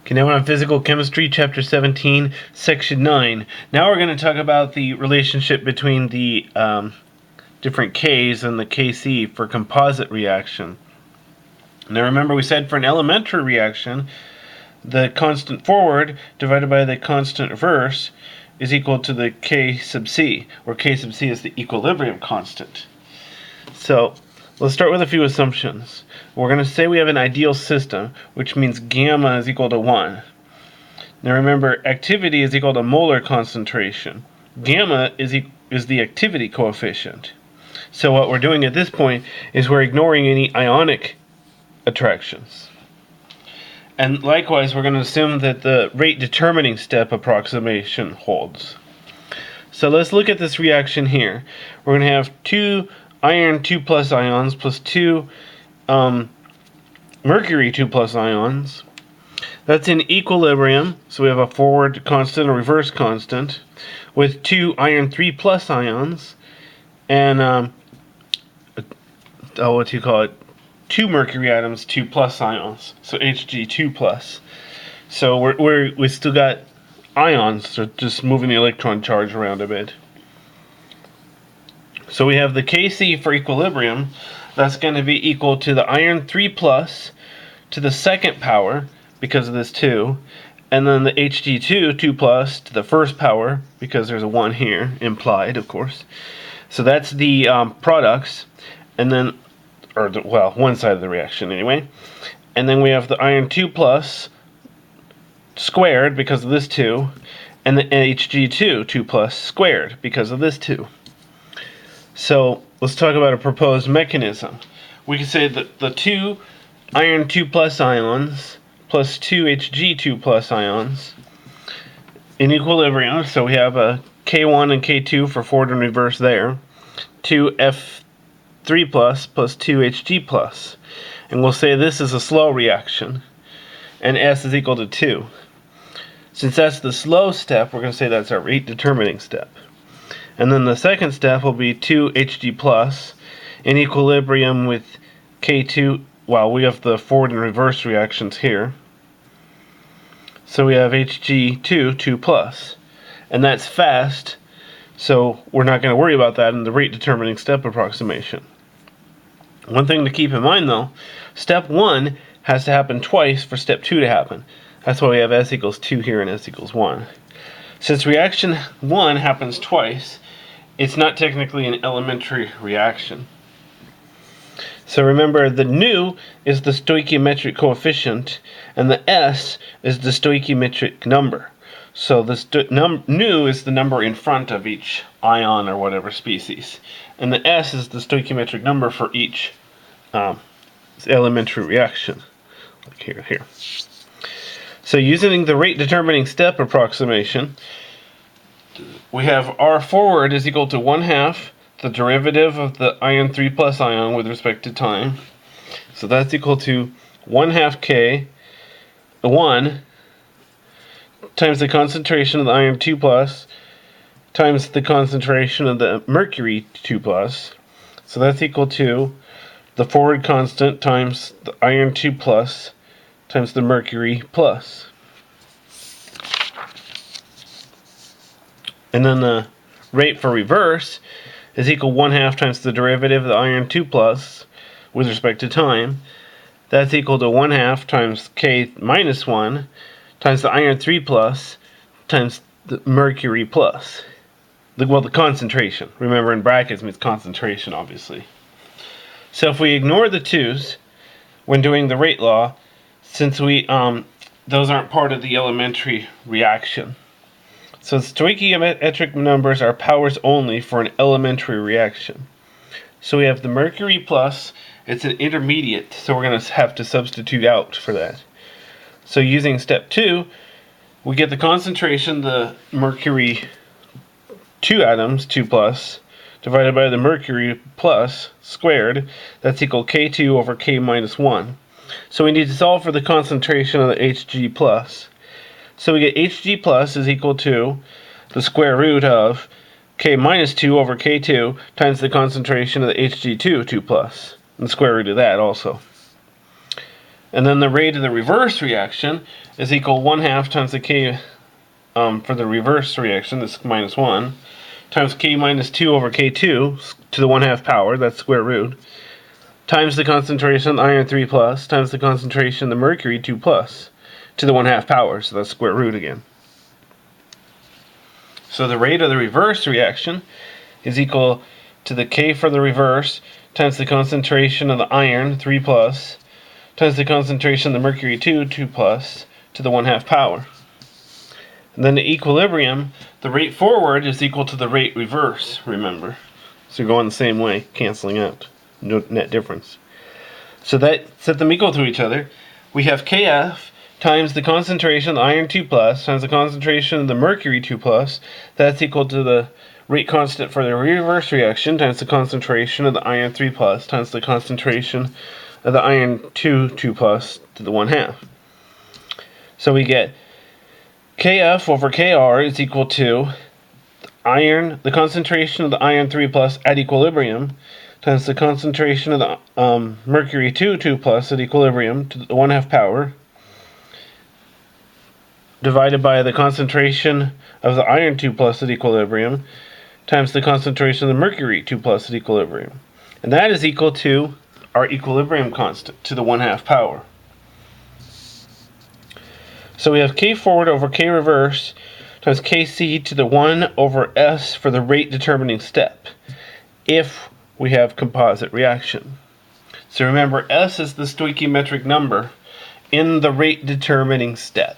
Okay, now we're on Physical Chemistry, Chapter 17, Section 9. Now we're going to talk about the relationship between the different Ks and the Kc for composite reaction. Now remember we said for an elementary reaction, the constant forward divided by the constant reverse is equal to the K sub C, where K sub C is the equilibrium constant. So let's start with a few assumptions. We're going to say we have an ideal system, which means gamma is equal to 1. Now remember, activity is equal to molar concentration. Gamma is the activity coefficient. So what we're doing at this point is we're ignoring any ionic attractions. And likewise, we're going to assume that the rate determining step approximation holds. So let's look at this reaction here. We're going to have 2 iron 2 plus ions plus 2 mercury 2 plus ions. That's in equilibrium, so we have a forward constant and a reverse constant, with 2 iron 3 plus ions and 2 mercury atoms 2 plus ions, so Hg2 plus. So we still got ions, so just moving the electron charge around a bit. So we have the Kc for equilibrium. That's going to be equal to the iron 3 plus to the second power, because of this 2, and then the Hg2 2 plus to the first power, because there's a 1 here, implied, of course. So that's the products, and then, one side of the reaction anyway. And then we have the iron 2 plus squared, because of this 2, and the Hg2 2 plus squared, because of this 2. So let's talk about a proposed mechanism. We can say that the 2 iron 2 plus ions plus 2 Hg2 plus ions in equilibrium, so we have a K1 and K2 for forward and reverse there, 2 F3 plus 2 Hg plus, and we'll say this is a slow reaction, and S is equal to 2. Since that's the slow step, we're going to say that's our rate determining step. And then the second step will be 2 Hg plus in equilibrium with K2. Well, we have the forward and reverse reactions here. So we have Hg2 2 plus. And that's fast, so we're not going to worry about that in the rate determining step approximation. One thing to keep in mind though, step 1 has to happen twice for step 2 to happen. That's why we have S equals 2 here and S equals 1. Since reaction 1 happens twice, it's not technically an elementary reaction. So remember, the nu is the stoichiometric coefficient, and the S is the stoichiometric number. So the nu is the number in front of each ion or whatever species, and the S is the stoichiometric number for each elementary reaction. Like here. So using the rate determining step approximation, we have R forward is equal to 1/2 the derivative of the iron 3 plus ion with respect to time. So that's equal to 1/2 K1 times the concentration of the iron 2 plus times the concentration of the mercury 2 plus. So that's equal to the forward constant times the iron 2 plus times the mercury plus. And then the rate for reverse is equal 1/2 times the derivative of the iron 2 plus with respect to time. That's equal to 1/2 times K minus 1 times the iron 3 plus times the mercury plus. The concentration. Remember, in brackets means concentration, obviously. So if we ignore the 2's when doing the rate law, since those aren't part of the elementary reaction. So stoichiometric numbers are powers only for an elementary reaction. So we have the mercury plus, it's an intermediate, so we're going to have to substitute out for that. So using step 2, we get the concentration, the mercury 2 atoms, 2 plus, divided by the mercury plus squared, that's equal K2 over K minus 1. So we need to solve for the concentration of the Hg plus. So we get Hg plus is equal to the square root of K minus 2 over K2 times the concentration of the Hg2 2 plus, and the square root of that also. And then the rate of the reverse reaction is equal 1/2 times the K for the reverse reaction, this minus 1, times K minus 2 over K2 to the 1/2 power, that's square root, times the concentration of the iron 3 plus, times the concentration of the mercury 2 plus, to the 1/2 power, so that's square root again. So the rate of the reverse reaction is equal to the K for the reverse times the concentration of the iron 3 plus times the concentration of the mercury 2 plus to the 1/2 power. And then the equilibrium, the rate forward is equal to the rate reverse, remember. So you're going the same way, canceling out, no net difference. So that set them equal to each other. We have Kf times the concentration of the iron 2 plus times the concentration of the mercury 2 plus. That's equal to the rate constant for the reverse reaction times the concentration of the iron 3 plus times the concentration of the iron 2 plus to the 1/2. So we get Kf over Kr is equal to the concentration of the iron 3 plus at equilibrium times the concentration of the mercury 2 plus at equilibrium to the 1/2 power divided by the concentration of the iron 2 plus at equilibrium times the concentration of the mercury 2 plus at equilibrium. And that is equal to our equilibrium constant to the 1/2 power. So we have K forward over K reverse times Kc to the 1 over S for the rate determining step if we have composite reaction. So remember, S is the stoichiometric number in the rate determining step.